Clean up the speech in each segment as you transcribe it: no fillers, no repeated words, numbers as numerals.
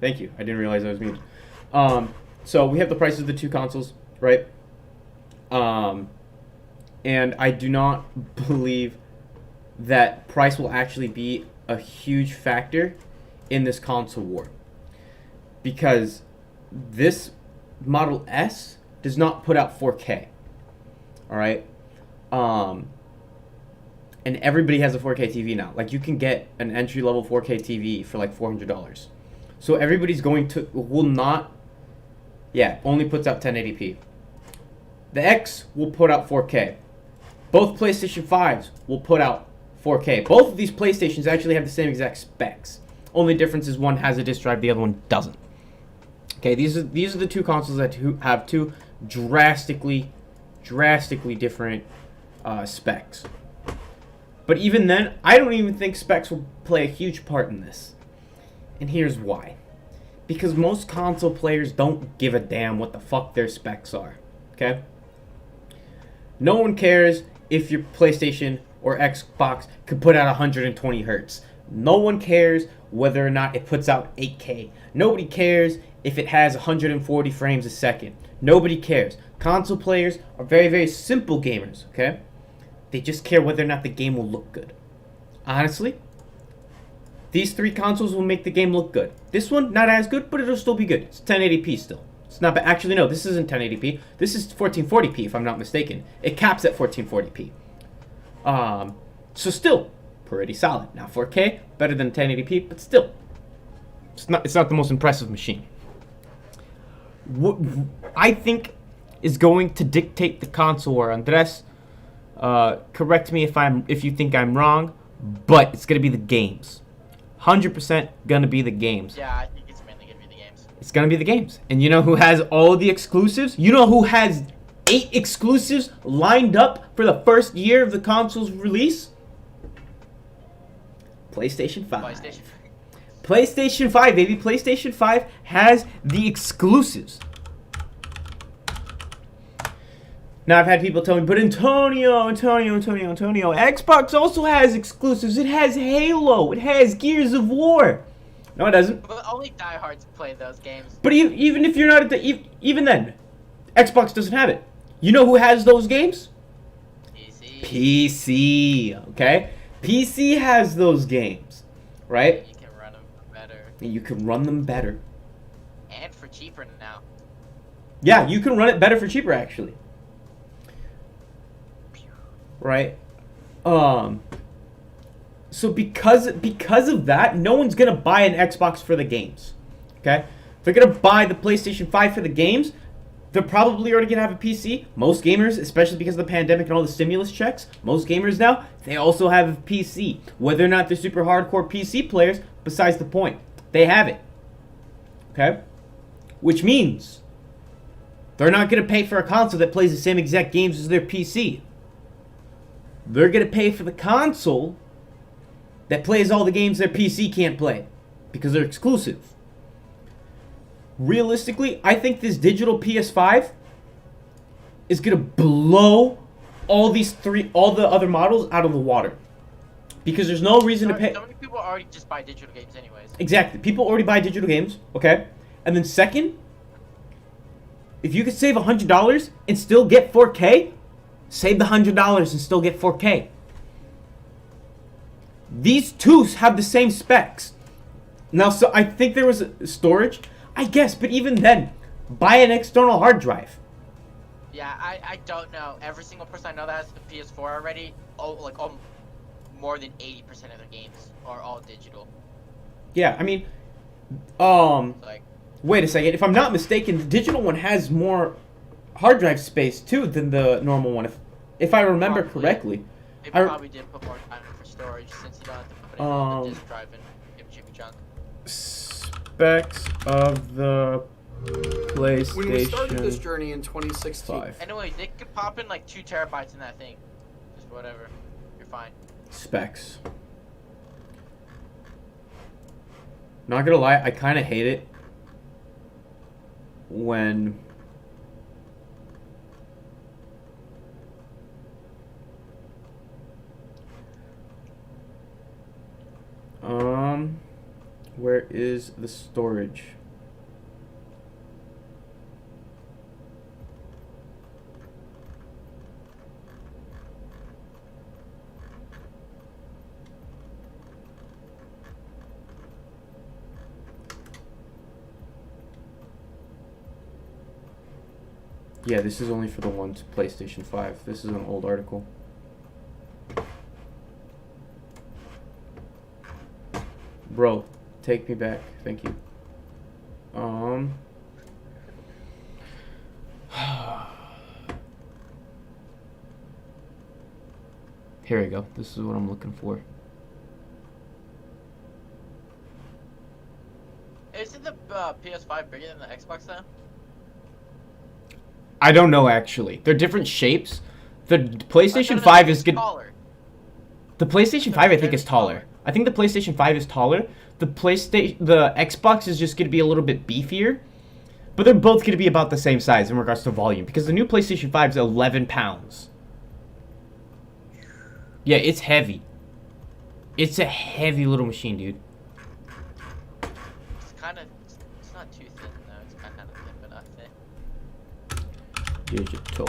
Thank you. I didn't realize I was muted. So we have the prices of the two consoles, right? And I do not believe that price will actually be a huge factor in this console war, because this Model S does not put out 4K. All right. And everybody has a 4K TV now. Like, you can get an entry level 4K TV for like $400. So everybody's will not. Yeah, only puts out 1080p. The X will put out 4K. Both PlayStation 5s will put out 4K. Both of these PlayStations actually have the same exact specs. Only difference is one has a disc drive, the other one doesn't. Okay, these are the two consoles that have two drastically different specs. But even then, I don't even think specs will play a huge part in this. And here's why. Because most console players don't give a damn what the fuck their specs are. Okay? No one cares if your PlayStation or Xbox could put out 120 hertz. No one cares whether or not it puts out 8K. Nobody cares if it has 140 frames a second. Nobody cares. Console players are very, very simple gamers, okay? They just care whether or not the game will look good. Honestly, these three consoles will make the game look good. This one, not as good, but it'll still be good. It's 1080p still. It's not bad. Actually, no, this isn't 1080p. This is 1440p, if I'm not mistaken. It caps at 1440p. So still, pretty solid. Now 4K, better than 1080p, but still, it's not the most impressive machine. What I think is going to dictate the console war, Andres, correct me if you think I'm wrong, but it's gonna be the games. 100% gonna be the games. Yeah, I think it's mainly gonna be the games. It's gonna be the games. And you know who has all the exclusives? You know who has 8 exclusives lined up for the first year of the console's release? PlayStation 5. PlayStation 5, baby. PlayStation 5 has the exclusives. Now, I've had people tell me, but Antonio, Xbox also has exclusives. It has Halo. It has Gears of War. No, it doesn't. But only diehards play those games. But even if you're not even then, Xbox doesn't have it. You know who has those games? PC. Okay? PC has those games, right? You can run them better. You can run them better. And for cheaper now. Yeah, you can run it better for cheaper, actually. Right? So because of that, no one's gonna buy an Xbox for the games. Okay? If they're gonna buy the PlayStation 5 for the games, they're probably already gonna have a PC. Most gamers, especially because of the pandemic and all the stimulus checks, most gamers now, they also have a PC. Whether or not they're super hardcore PC players, besides the point. They have it. Okay? Which means they're not gonna pay for a console that plays the same exact games as their PC. They're going to pay for the console that plays all the games their PC can't play because they're exclusive. Realistically, I think this digital PS5 is going to blow all the other models out of the water. Because there's no reason to pay. So many people already just buy digital games anyways. Exactly. People already buy digital games, okay? And then second, if you could save $100 and still get 4K, save the $100 and still get 4K. These two have the same specs. Now, so I think there was storage, I guess, but even then, buy an external hard drive. Yeah, I don't know. Every single person I know that has the PS4 already, more than 80% of their games are all digital. Yeah, I mean, Like, wait a second. If I'm not mistaken, the digital one has more hard drive space too than the normal one, if I remember correctly. They probably did put more time for storage since you don't have to put it on the disk drive and give you junk. Specs of the PlayStation. When we started this journey in 2016. 5. Anyway, they could pop in like 2 terabytes in that thing. Just whatever. You're fine. Specs. Not gonna lie, I kind of hate it when Where is the storage? Yeah, this is only for the one to PlayStation 5. This is an old article. Bro, take me back. Thank you. Here we go. This is what I'm looking for. Isn't the PS5 bigger than the Xbox though? I don't know actually. They're different shapes. The PlayStation I thought 5 it is was good. taller. The PlayStation 5 I think is taller. I think the PlayStation 5 is taller. The Xbox is just going to be a little bit beefier. But they're both going to be about the same size in regards to volume because the new PlayStation 5 is 11 pounds. Yeah, it's heavy. It's a heavy little machine, dude. It's kind of, it's not too thin though. It's kind of thin, but not thin. Digital.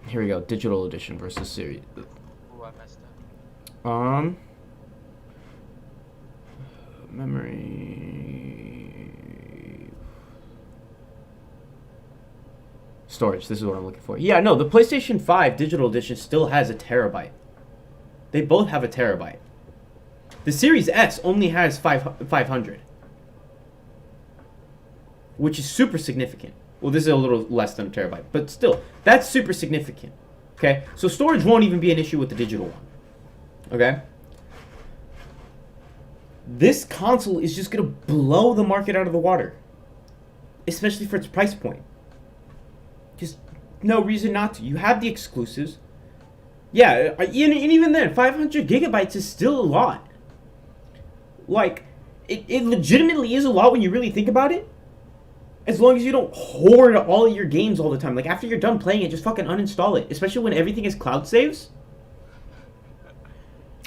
Here we go. Digital edition versus series. Ooh, I messed up. Memory. Storage. This is what I'm looking for. Yeah, no, the PlayStation 5 digital edition still has a terabyte. They both have a terabyte. The Series S only has 500. Which is super significant. Well, this is a little less than a terabyte, but still, that's super significant. Okay? So storage won't even be an issue with the digital one. Okay? This console is just going to blow the market out of the water. Especially for its price point. Just no reason not to. You have the exclusives. Yeah, and even then, 500 gigabytes is still a lot. Like, it legitimately is a lot when you really think about it. As long as you don't hoard all of your games all the time. Like, after you're done playing it, just fucking uninstall it. Especially when everything is cloud saves.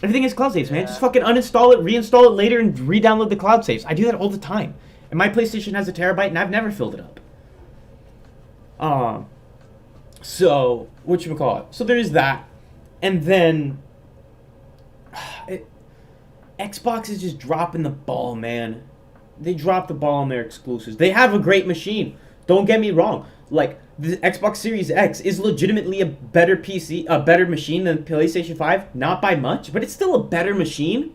Everything is cloud saves, man. Just fucking uninstall it, reinstall it later, and re-download the cloud saves. I do that all the time. And my PlayStation has a terabyte, and I've never filled it up. So, whatchamacallit? So there is that. And then... Xbox is just dropping the ball, man. They drop the ball on their exclusives. They have a great machine. Don't get me wrong. Like, the Xbox Series X is legitimately a better PC, a better machine than PlayStation 5. Not by much, but it's still a better machine.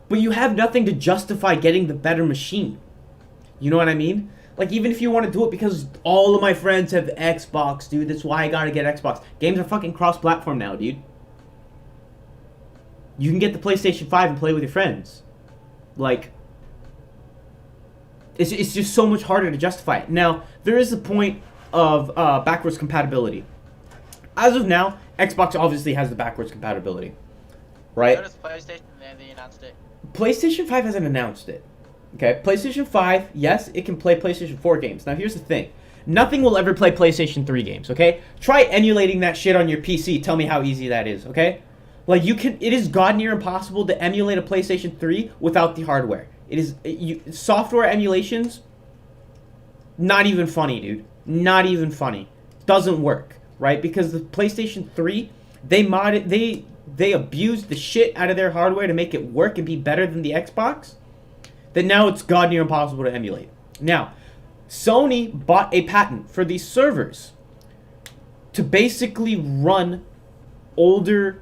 But you have nothing to justify getting the better machine. You know what I mean? Like, even if you want to do it because all of my friends have Xbox, dude. That's why I gotta get Xbox. Games are fucking cross-platform now, dude. You can get the PlayStation 5 and play with your friends. Like... It's just so much harder to justify it. Now, there is a point of backwards compatibility. As of now, Xbox obviously has the backwards compatibility. Right? So does PlayStation, they announced it. PlayStation 5 hasn't announced it. Okay? PlayStation 5, yes, it can play PlayStation 4 games. Now, here's the thing. Nothing will ever play PlayStation 3 games, okay? Try emulating that shit on your PC. Tell me how easy that is, okay? Like, it is god near impossible to emulate a PlayStation 3 without the hardware. It is software emulations. Not even funny, dude. Not even funny. Doesn't work, right? Because the PlayStation 3, they abused the shit out of their hardware to make it work and be better than the Xbox. That now it's god near impossible to emulate. Now, Sony bought a patent for these servers to basically run older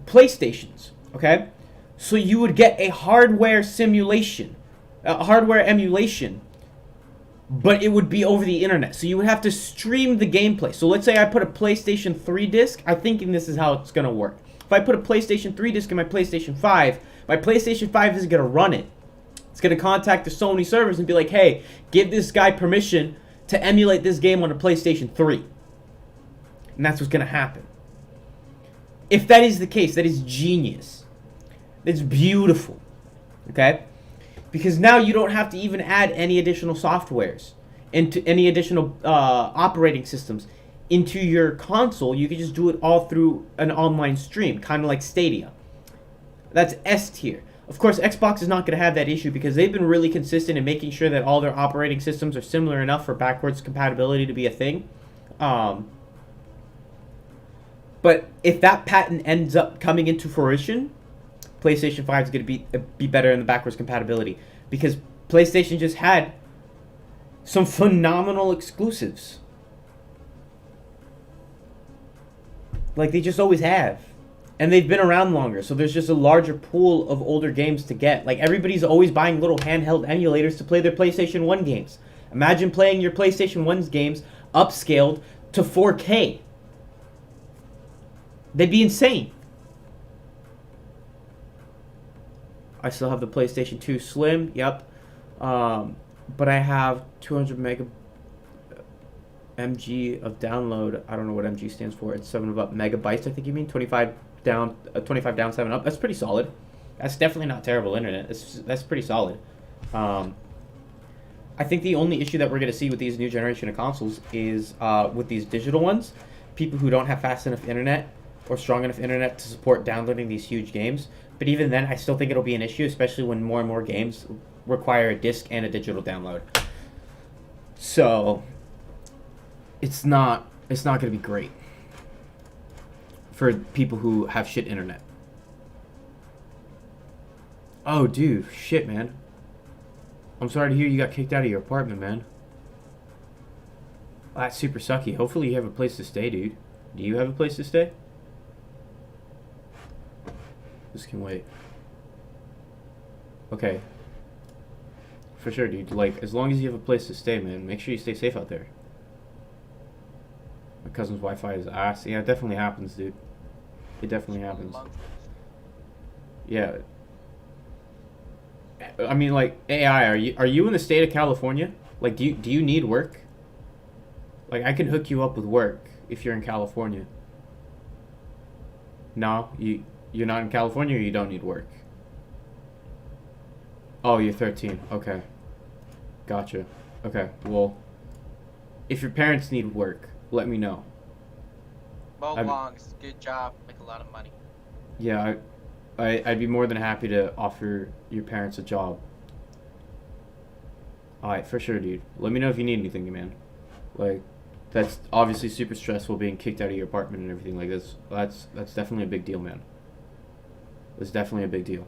PlayStations. Okay. So you would get a hardware simulation, a hardware emulation, but it would be over the internet. So you would have to stream the gameplay. So let's say I put a PlayStation 3 disc. I'm thinking this is how it's going to work. If I put a PlayStation 3 disc in my PlayStation 5 isn't going to run it. It's going to contact the Sony servers and be like, hey, give this guy permission to emulate this game on a PlayStation 3. And that's what's going to happen. If that is the case, that is genius. It's beautiful, okay? Because now you don't have to even add any additional softwares into any additional operating systems into your console, you can just do it all through an online stream, kind of like Stadia. That's S tier. Of course, Xbox is not going to have that issue because they've been really consistent in making sure that all their operating systems are similar enough for backwards compatibility to be a thing. But if that patent ends up coming into fruition, PlayStation 5 is going to be better in the backwards compatibility because PlayStation just had some phenomenal exclusives. Like they just always have. And they've been around longer, so there's just a larger pool of older games to get. Like, everybody's always buying little handheld emulators to play their PlayStation 1 games. Imagine playing your PlayStation 1's games upscaled to 4K. They'd be insane. I still have the PlayStation 2 Slim, yep. But I have 200 mega MG of download. I don't know what MG stands for. It's 7 up megabytes, I think you mean. 25 down, 7 up. That's pretty solid. That's definitely not terrible internet. That's pretty solid. I think the only issue that we're going to see with these new generation of consoles is with these digital ones, people who don't have fast enough internet or strong enough internet to support downloading these huge games. But even then, I still think it'll be an issue, especially when more and more games require a disc and a digital download. So it's not going to be great for people who have shit internet. Oh, dude, shit, man. I'm sorry to hear you got kicked out of your apartment, man. That's super sucky. Hopefully you have a place to stay, dude. Do you have a place to stay? This can wait. Okay. For sure, dude. Like, as long as you have a place to stay, man, make sure you stay safe out there. My cousin's Wi-Fi is ass. Yeah, it definitely happens, dude. It definitely happens. Yeah. I mean, like, AI, are you in the state of California? Like, do you need work? Like, I can hook you up with work if you're in California. No, you're not in California, or you don't need work? Oh, you're 13. Okay. Gotcha. Okay, well, if your parents need work, let me know. Mow lawns, good job, make a lot of money. Yeah, I'd be more than happy to offer your parents a job. Alright, for sure, dude. Let me know if you need anything, man. Like, that's obviously super stressful being kicked out of your apartment and everything like this. That's definitely a big deal, man. It's definitely a big deal.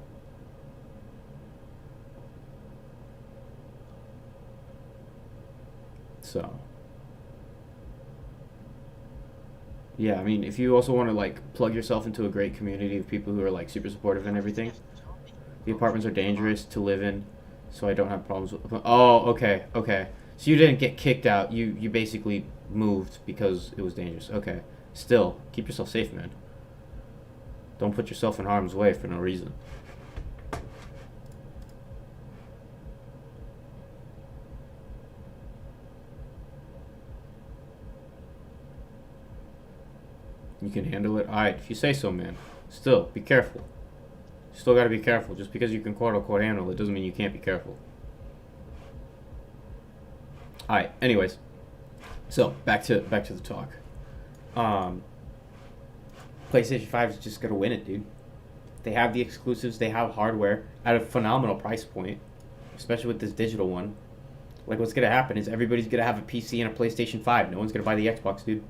So, yeah, I mean, if you also want to, like, plug yourself into a great community of people who are, like, super supportive and everything, the apartments are dangerous to live in, so I don't have problems with... Oh, okay, okay. So you didn't get kicked out. You basically moved because it was dangerous. Okay. Still, keep yourself safe, man. Don't put yourself in harm's way for no reason. You can handle it? Alright, if you say so, man. Still, be careful. Still gotta be careful. Just because you can quote-unquote handle it doesn't mean you can't be careful. Alright, anyways. So, back to the talk. PlayStation 5 is just gonna win it, dude. They have the exclusives, they have hardware at a phenomenal price point. Especially with this digital one. Like, what's gonna happen is everybody's gonna have a PC and a PlayStation 5. No one's gonna buy the Xbox, dude.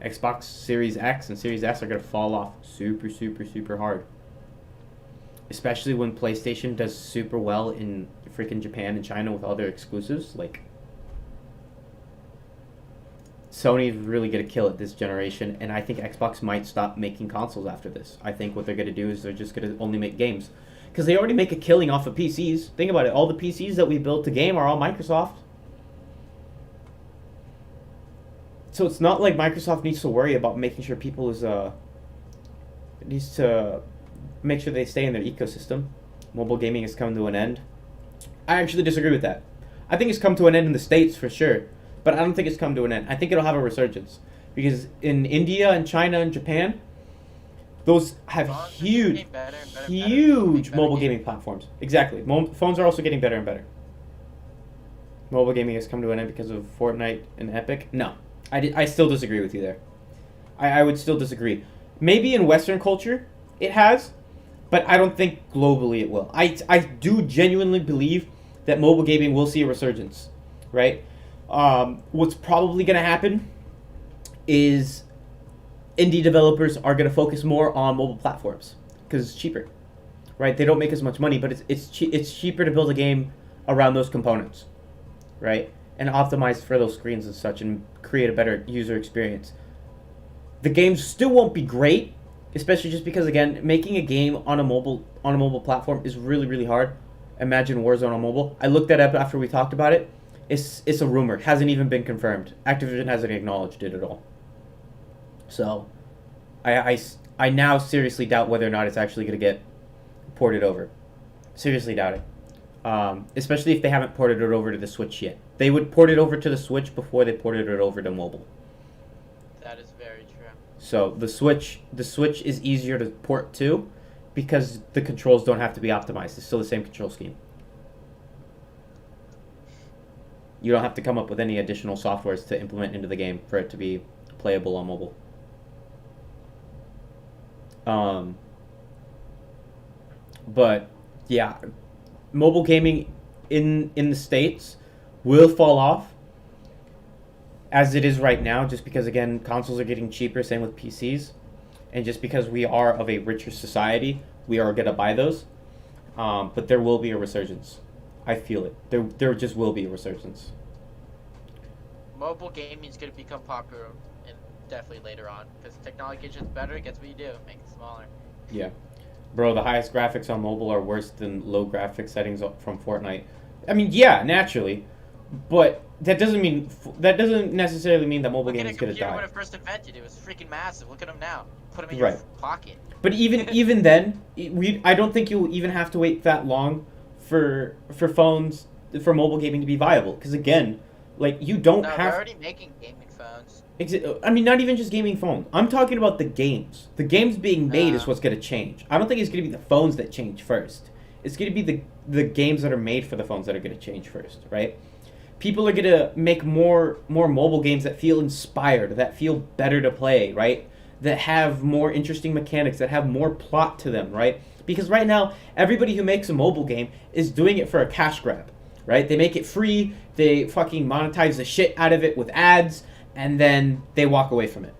Xbox Series X and Series S are going to fall off super, super, super hard. Especially when PlayStation does super well in freaking Japan and China with all their exclusives. Like, Sony's really going to kill it this generation, and I think Xbox might stop making consoles after this. I think what they're going to do is they're just going to only make games. Because they already make a killing off of PCs. Think about it. All the PCs that we built to game are all Microsoft. So it's not like Microsoft needs to worry about making sure people needs to make sure they stay in their ecosystem. Mobile gaming has come to an end. I actually disagree with that. I think it's come to an end in the States for sure, but I don't think it's come to an end. I think it'll have a resurgence because in India and China and Japan, those have huge mobile gaming platforms. Exactly. Phones are also getting better and better. Mobile gaming has come to an end because of Fortnite and Epic? No. I still disagree with you there. I would still disagree. Maybe in Western culture it has, but I don't think globally it will. I do genuinely believe that mobile gaming will see a resurgence, right? What's probably going to happen is indie developers are going to focus more on mobile platforms because it's cheaper, right? They don't make as much money, but it's cheaper to build a game around those components, right? And optimize for those screens and such, and create a better user experience. The games still won't be great, especially just because, again, making a game on a mobile platform is really, really hard. Imagine Warzone on mobile. I looked that up after we talked about it. It's a rumor. It hasn't even been confirmed. Activision hasn't acknowledged it at all. So, I now seriously doubt whether or not it's actually going to get ported over. Seriously doubt it. Especially if they haven't ported it over to the Switch yet. They would port it over to the Switch before they ported it over to mobile. That is very true. So the Switch is easier to port to because the controls don't have to be optimized. It's still the same control scheme. You don't have to come up with any additional softwares to implement into the game for it to be playable on mobile. But yeah, mobile gaming in the States will fall off as it is right now, just because, again, consoles are getting cheaper, same with PCs, and just because we are of a richer society, we are going to buy those. But there will be a resurgence. I feel it. There just will be a resurgence. Mobile gaming is going to become popular, and definitely later on, because technology gets better, it gets what you do, make it smaller. Yeah. Bro, the highest graphics on mobile are worse than low graphics settings from Fortnite. I mean, yeah, naturally, but that doesn't necessarily mean that mobile Look at a gaming is going to computer die. when it first invented. It was freaking massive. Look at them now. Put them in Right. your pocket. But even then, I don't think you'll even have to wait that long for phones, for mobile gaming to be viable. Because again, like, you don't No, have. they're already making gaming phones. I mean, not even just gaming phone. I'm talking about the games. The games being made is what's going to change. I don't think it's going to be the phones that change first. It's going to be the games that are made for the phones that are going to change first, right? People are going to make more mobile games that feel inspired, that feel better to play, right? That have more interesting mechanics, that have more plot to them, right? Because right now, everybody who makes a mobile game is doing it for a cash grab, right? They make it free, they fucking monetize the shit out of it with ads, and then they walk away from it.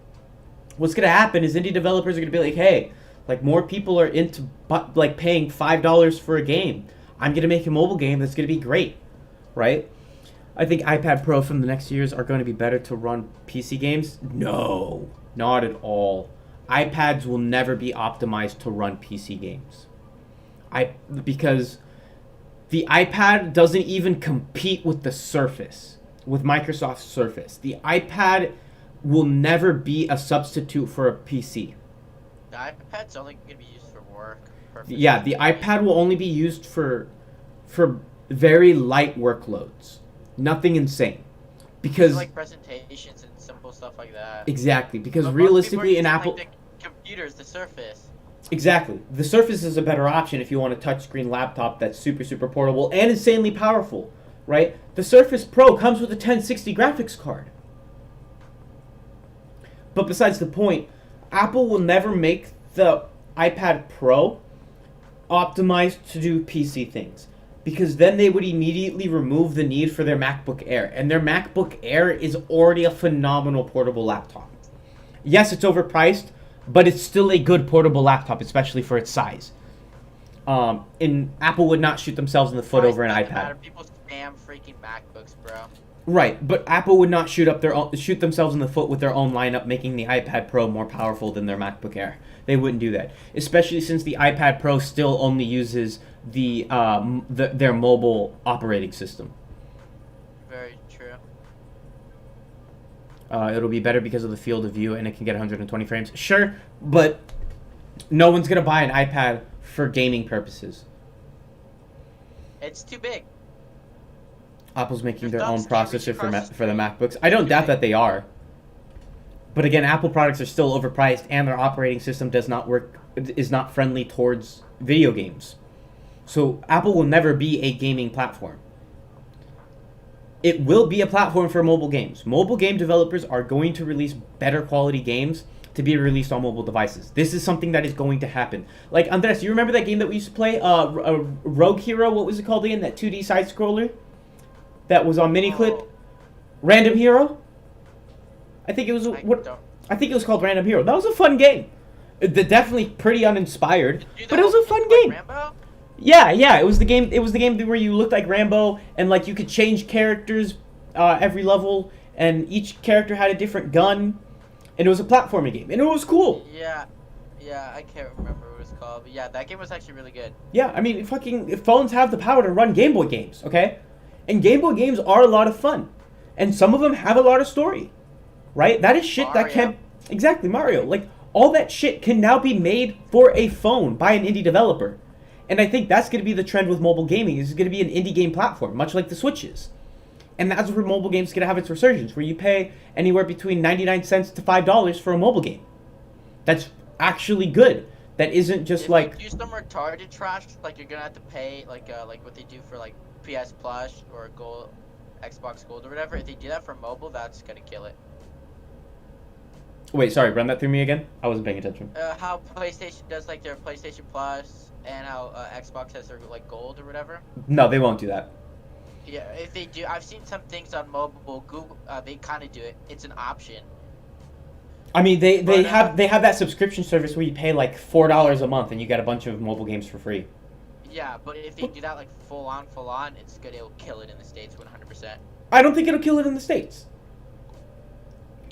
What's going to happen is indie developers are going to be like, hey, like, more people are into like paying $5 for a game. I'm going to make a mobile game that's going to be great, right? I think iPad Pro from the next years are going to be better to run PC games. No, not at all. iPads will never be optimized to run PC games. Because the iPad doesn't even compete with the Surface, with Microsoft's Surface. The iPad will never be a substitute for a PC. The iPad's only going to be used for work. Perfect. Yeah, the iPad will only be used for very light workloads. Nothing insane. Because like presentations and simple stuff like that. exactly, because But most realistically in people are Apple using, like, the computers, the Surface. exactly. The Surface is a better option if you want a touchscreen laptop that's super portable and insanely powerful, right? The Surface Pro comes with a 1060 graphics card. But besides the point, Apple will never make the iPad Pro optimized to do PC things, because then they would immediately remove the need for their MacBook Air, and their MacBook Air is already a phenomenal portable laptop. Yes, it's overpriced, but it's still a good portable laptop, especially for its size. And Apple would not shoot themselves in the foot over an Price doesn't iPad. matter. People spam freaking MacBooks, bro. Right, but Apple would not shoot themselves in the foot with their own lineup, making the iPad Pro more powerful than their MacBook Air. They wouldn't do that, especially since the iPad Pro still only uses their mobile operating system. Very true. It'll be better because of the field of view, and it can get 120 frames. Sure, but no one's gonna buy an iPad for gaming purposes. It's too big. Apple's making Your their own thumbs can't reach processor across the for the screen. MacBooks. I don't doubt that they are. But again, Apple products are still overpriced, and their operating system is not friendly towards video games. So Apple will never be a gaming platform. it will be a platform for mobile games. Mobile game developers are going to release better quality games to be released on mobile devices. This is something that is going to happen. Like, Andres, you remember that game that we used to play? Rogue Hero, what was it called again? That 2D side-scroller? That was on Miniclip? Oh, Random Hero? I think it was... I think it was called Random Hero. That was a fun game. Definitely pretty uninspired, but it was a fun game. Rambo? Yeah, it was the game. It was the game where you looked like Rambo, and like you could change characters every level, and each character had a different gun, and it was a platforming game, and it was cool. Yeah, I can't remember what it was called, but yeah, that game was actually really good. Yeah, I mean, fucking phones have the power to run Game Boy games, okay? And Game Boy games are a lot of fun, and some of them have a lot of story, right? That is shit that can exactly Mario. Like all that shit can now be made for a phone by an indie developer. And I think that's going to be the trend with mobile gaming. It's going to be an indie game platform, much like the Switch is. And that's where mobile games are going to have its resurgence, where you pay anywhere between 99 cents to $5 for a mobile game. That's actually good. That isn't just if like... you do some retarded trash, like you're going to have to pay, like what they do for like PS Plus or Gold, Xbox Gold or whatever. If they do that for mobile, that's going to kill it. Wait, sorry, run that through me again? I wasn't paying attention. How PlayStation does like their PlayStation Plus and how Xbox has their like Gold or whatever. No, they won't do that. Yeah, if they do, I've seen some things on mobile. Google, they kind of do it. It's an option. I mean, they have that subscription service where you pay like $4 a month and you get a bunch of mobile games for free. Yeah, but if they do that like full on, it's good. It'll kill it in the States 100%. I don't think it'll kill it in the States.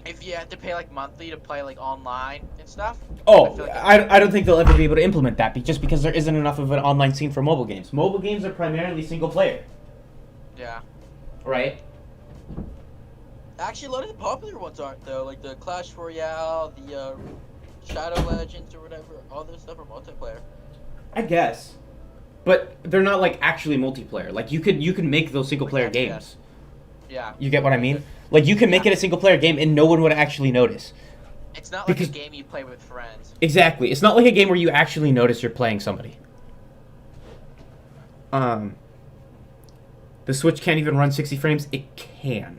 If you have to pay like monthly to play like online and stuff. Oh, feel like I don't think they'll ever be able to implement that just because there isn't enough of an online scene for mobile games. Mobile games are primarily single player. Yeah. Right? Actually, a lot of the popular ones aren't though. Like the Clash Royale, the Shadow Legends or whatever. All those stuff are multiplayer. I guess. But they're not like actually multiplayer. Like you could make those single player games. Yeah. You get what I mean? Like you can make it a single player game and no one would actually notice. It's not like a game you play with friends. Exactly. It's not like a game where you actually notice you're playing somebody. The Switch can't even run 60 frames. It can.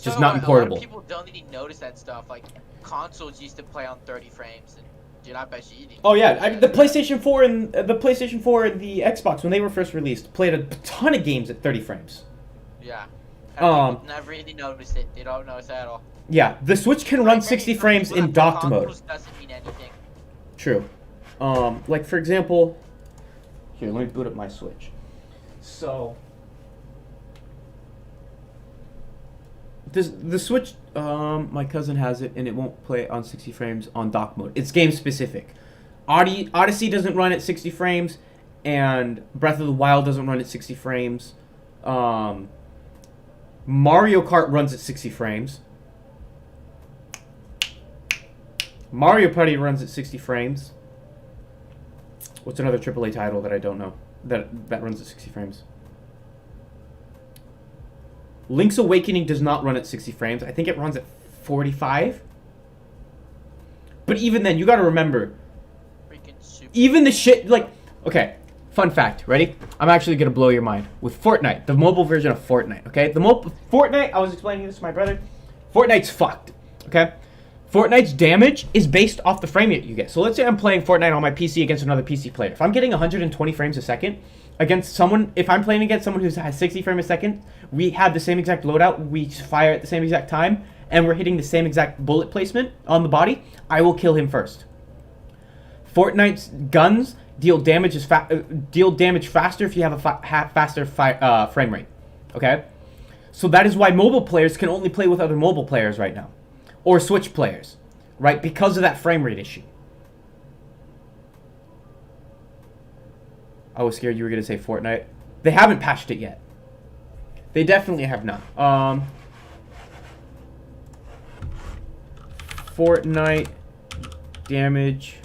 Just not in portable. A lot of people don't even notice that stuff. Like consoles used to play on 30 frames, and dude, I bet you didn't. Oh yeah, the PlayStation 4 and the Xbox when they were first released played a ton of games at 30 frames. Yeah. People never really noticed it. They don't notice it at all. Yeah, the Switch can run 60 frames in docked mode. Doesn't mean anything. True. Like for example, here, let me boot up my Switch. So, the Switch, my cousin has it, and it won't play on 60 frames on dock mode. It's game specific. Odyssey doesn't run at 60 frames, and Breath of the Wild doesn't run at 60 frames. Mario Kart runs at 60 frames. Mario Party runs at 60 frames. What's another AAA title that I don't know that runs at 60 frames? Link's Awakening does not run at 60 frames. I think it runs at 45. But even then, you gotta remember, even the shit, like, okay, fun fact, ready? I'm actually gonna blow your mind with Fortnite, the mobile version of Fortnite, okay? Fortnite, I was explaining this to my brother, Fortnite's fucked, okay? Fortnite's damage is based off the frame rate you get. So let's say I'm playing Fortnite on my PC against another PC player. If I'm getting 120 frames a second against someone, if I'm playing against someone who has 60 frames a second, we have the same exact loadout, we fire at the same exact time, and we're hitting the same exact bullet placement on the body, I will kill him first. Fortnite's guns deal damage faster if you have a faster frame rate. Okay, so that is why mobile players can only play with other mobile players right now, or Switch players, right? Because of that frame rate issue. I was scared you were gonna say Fortnite. They haven't patched it yet. They definitely have not. Fortnite damage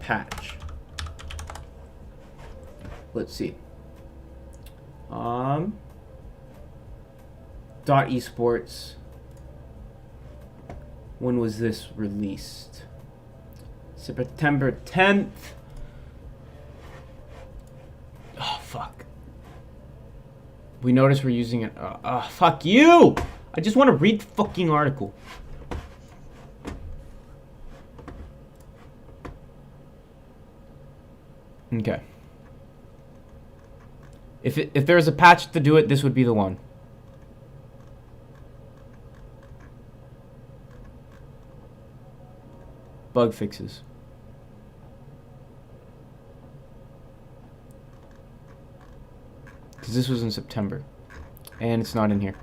patch. Let's see. .esports. When was this released? September 10th. Oh fuck. We notice we're using it. Fuck you! I just want to read the fucking article. Okay. If there was a patch to do it, this would be the one. Bug fixes. Because this was in September. And it's not in here.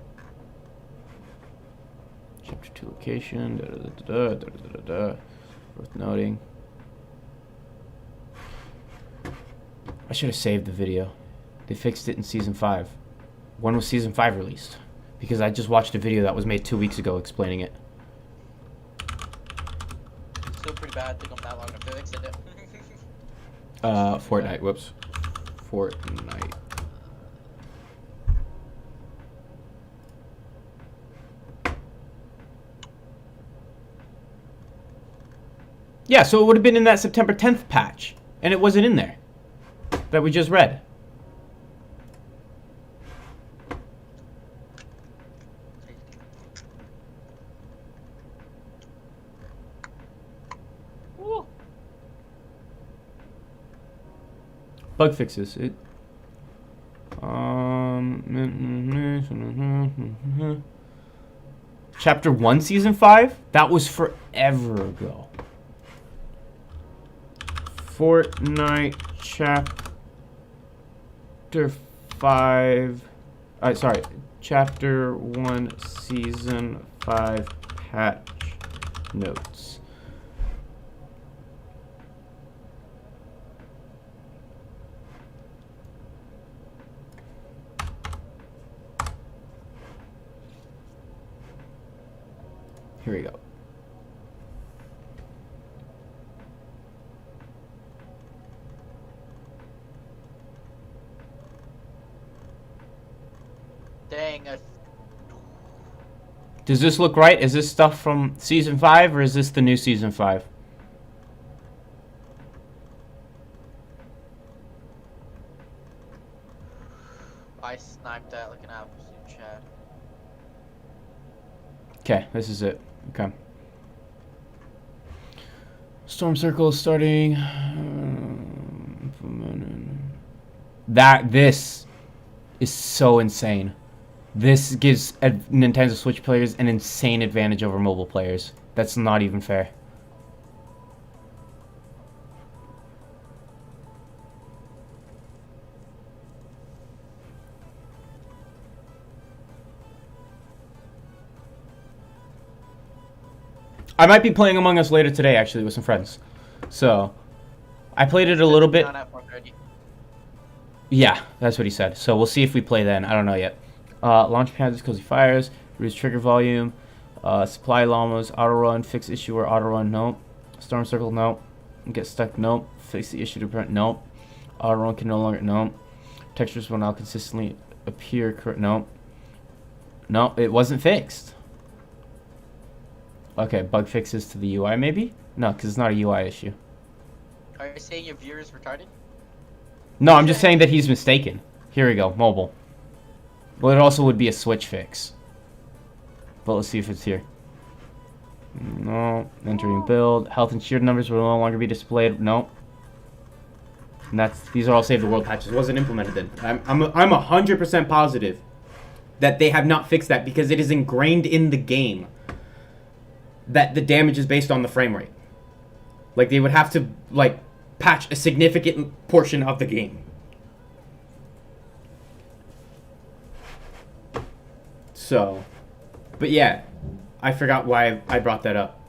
Chapter 2 location. Worth noting. I should have saved the video. They fixed it in Season 5. When was Season 5 released? Because I just watched a video that was made 2 weeks ago explaining it. Still pretty bad. Took them that long to fix it. Fortnite. Whoops. Fortnite. Yeah, so it would have been in that September 10th patch. And it wasn't in there. That we just read. Ooh. Bug fixes. Chapter 1, Season 5? That was forever ago. Fortnite Chapter 5. Sorry. Chapter 1, Season 5 patch notes. Here we go. Dang. Does this look right? Is this stuff from Season 5 or is this the new Season 5? I sniped that like an absolute chat. Okay, this is it. Okay. Storm Circle is starting. This is so insane. This gives Nintendo Switch players an insane advantage over mobile players. That's not even fair. I might be playing Among Us later today, actually, with some friends. So, I played it a little bit. On at 4:30. Yeah, that's what he said. So we'll see if we play then. I don't know yet. Launch pads, cozy fires, reduce trigger volume, supply llamas, auto run, fix issue or auto run, nope. Storm circle, nope. Get stuck, nope. Fix the issue to print, nope. Auto run can no longer, nope. Textures will now consistently appear, correct, nope. No, it wasn't fixed. Okay, bug fixes to the UI maybe? No, because it's not a UI issue. Are you saying your viewer is retarded? No, I'm just saying that he's mistaken. Here we go, mobile. Well, it also would be a Switch fix. But let's see if it's here. No. Entering build. Health and shield numbers will no longer be displayed. No. And these are all Save the World patches. It wasn't implemented then. I'm 100% positive that they have not fixed that because it is ingrained in the game that the damage is based on the frame rate. Like, they would have to, like, patch a significant portion of the game. So, but yeah, I forgot why I brought that up.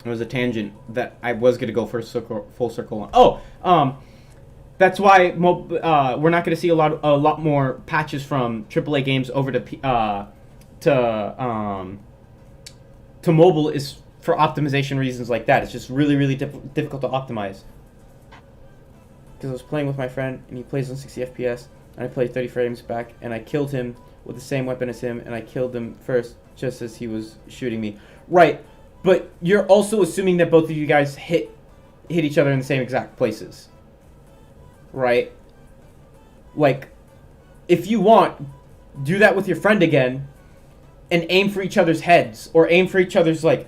It was a tangent that I was going to go for full circle on. Oh, that's why we're not going to see a lot more patches from AAA games over to mobile is for optimization reasons like that. It's just really, really difficult to optimize. Because I was playing with my friend, and he plays on 60 FPS, and I played 30 frames back, and I killed him with the same weapon as him, and I killed him first just as he was shooting me. Right, but you're also assuming that both of you guys hit each other in the same exact places. right? Like, if you want, do that with your friend again, and aim for each other's heads or aim for each other's like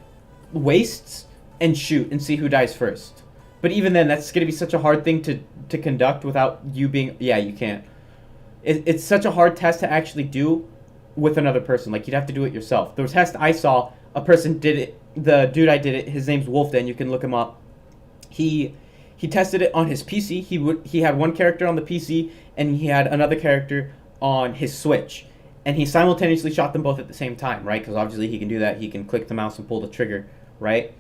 waists and shoot and see who dies first. But even then, that's gonna be such a hard thing to conduct without you being. Yeah, you can't. It's such a hard test to actually do with another person. Like, you'd have to do it yourself. The test I saw, a person did it. The dude I did it, his name's Wolfden. You can look him up. He tested it on his PC. He had one character on the PC and he had another character on his Switch, and he simultaneously shot them both at the same time, right? Because obviously he can do that. He can click the mouse and pull the trigger, right?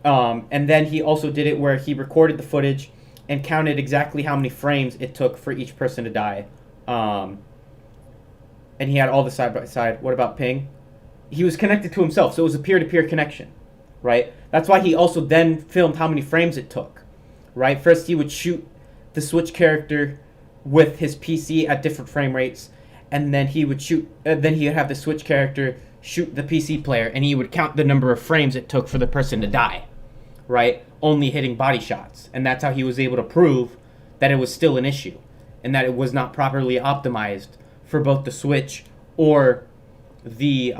And then he also did it where he recorded the footage and counted exactly how many frames it took for each person to die. And he had all the side by side. What about ping? He was connected to himself, so it was a peer-to-peer connection, right? That's why he also then filmed how many frames it took, right? First he would shoot the Switch character with his PC at different frame rates, and then he would then he would have the Switch character shoot the PC player, and he would count the number of frames it took for the person to die, right? Only hitting body shots. And that's how he was able to prove that it was still an issue and that it was not properly optimized for both the Switch or the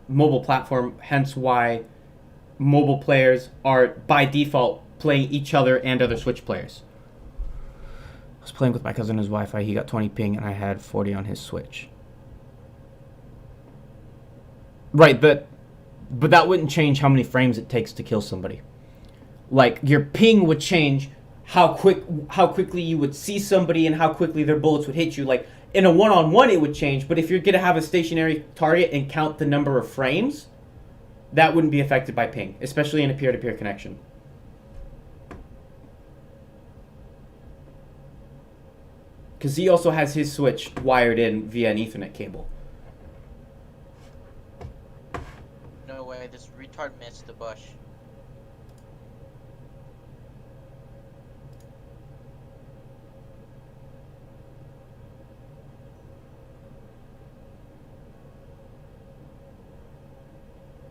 mobile platform, hence why mobile players are by default playing each other and other Switch players. I was playing with my cousin his Wi-Fi. He got 20 ping and I had 40 on his Switch. Right, but that wouldn't change how many frames it takes to kill somebody. Like, your ping would change how quickly you would see somebody and how quickly their bullets would hit you. Like, in a one-on-one it would change, but if you're going to have a stationary target and count the number of frames, that wouldn't be affected by ping, especially in a peer-to-peer connection. Because he also has his Switch wired in via an Ethernet cable. No way, this retard missed the bush.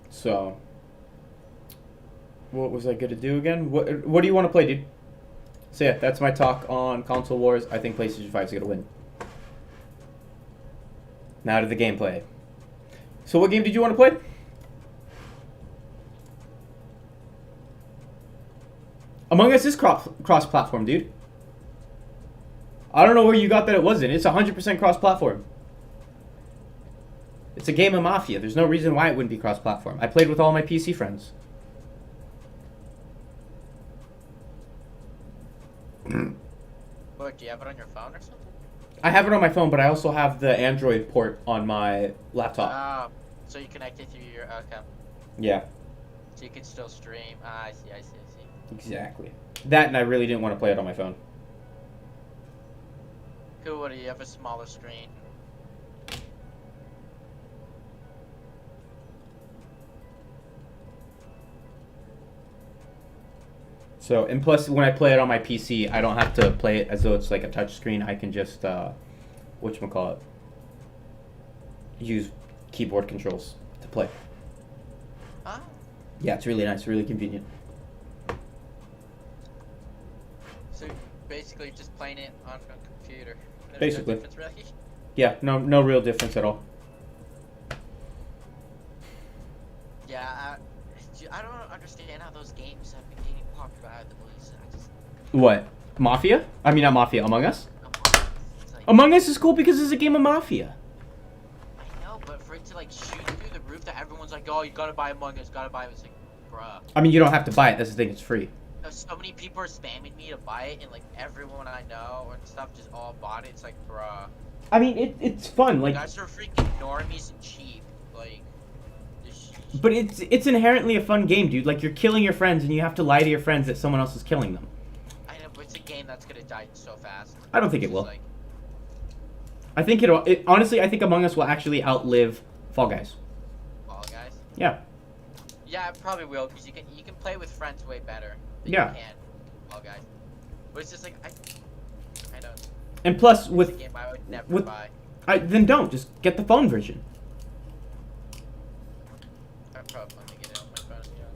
So, what was I going to do again? What do you want to play, dude? So yeah, that's my talk on console wars. I think PlayStation 5 is going to win. Now to the gameplay. So what game did you want to play? Among Us is cross-platform, dude. I don't know where you got that it wasn't. It's 100% cross-platform. It's a game of Mafia. There's no reason why it wouldn't be cross-platform. I played with all my PC friends. What, do you have it on your phone or something? I have it on my phone, but I also have the Android port on my laptop. Oh, so you connect it through your, okay. Yeah. So you can still stream. Ah, I see. Exactly. That, and I really didn't want to play it on my phone. Cool, what do you have a smaller screen? So, and plus, when I play it on my PC, I don't have to play it as though it's like a touchscreen. I can just, whatchamacallit, use keyboard controls to play. Ah. Yeah, it's really nice, really convenient. So basically just playing it on a computer. There's Basically. No difference, really? Yeah, no real difference at all. Yeah, I don't understand how those games have been getting popular out of the blues. What? Mafia? I mean, not Mafia, Among Us? It's like, Among Us is cool because it's a game of Mafia. I know, but for it to like shoot through the roof that everyone's like, oh, you gotta buy Among Us, gotta buy it. It's like, bruh. I mean, you don't have to buy it. That's the thing. It's free. So many people are spamming me to buy it, and like everyone I know and stuff just all bought it. It's like, bruh. I mean, it's fun. You Like, guys are freaking normies and cheap. Like, just but it's inherently a fun game, dude. Like, you're killing your friends, and you have to lie to your friends that someone else is killing them. I know, but it's a game that's gonna die so fast. I don't think it It's will. just like, I think it honestly, I think Among Us will actually outlive Fall Guys. Fall Guys. Yeah. Yeah, it probably will, because you can play with friends way better than Yeah. you can Fall Guys. But it's just like I don't. And plus, It's a with game I would never with- buy. then don't just get the phone version. I'm probably gonna get it on my phone, to be honest.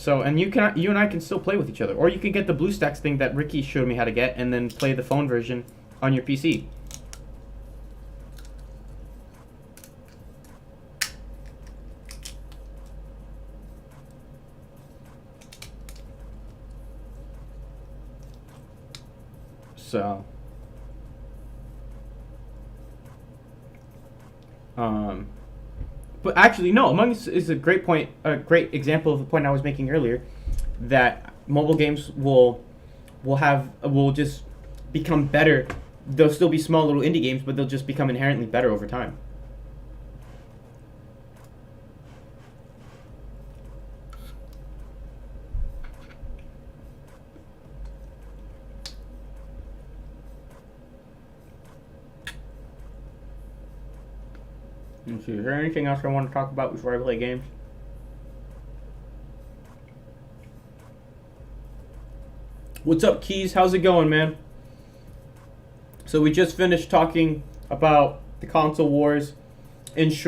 So, and you and I can still play with each other, or you can get the BlueStacks thing that Ricky showed me how to get, and then play the phone version on your PC. So, but actually, no. Among Us is a great point, a great example of the point I was making earlier, that mobile games will just become better. They'll still be small little indie games, but they'll just become inherently better over time. Let's see, is there anything else I want to talk about before I play games? What's up, Keys? How's it going, man? So we just finished talking about the console wars. In short,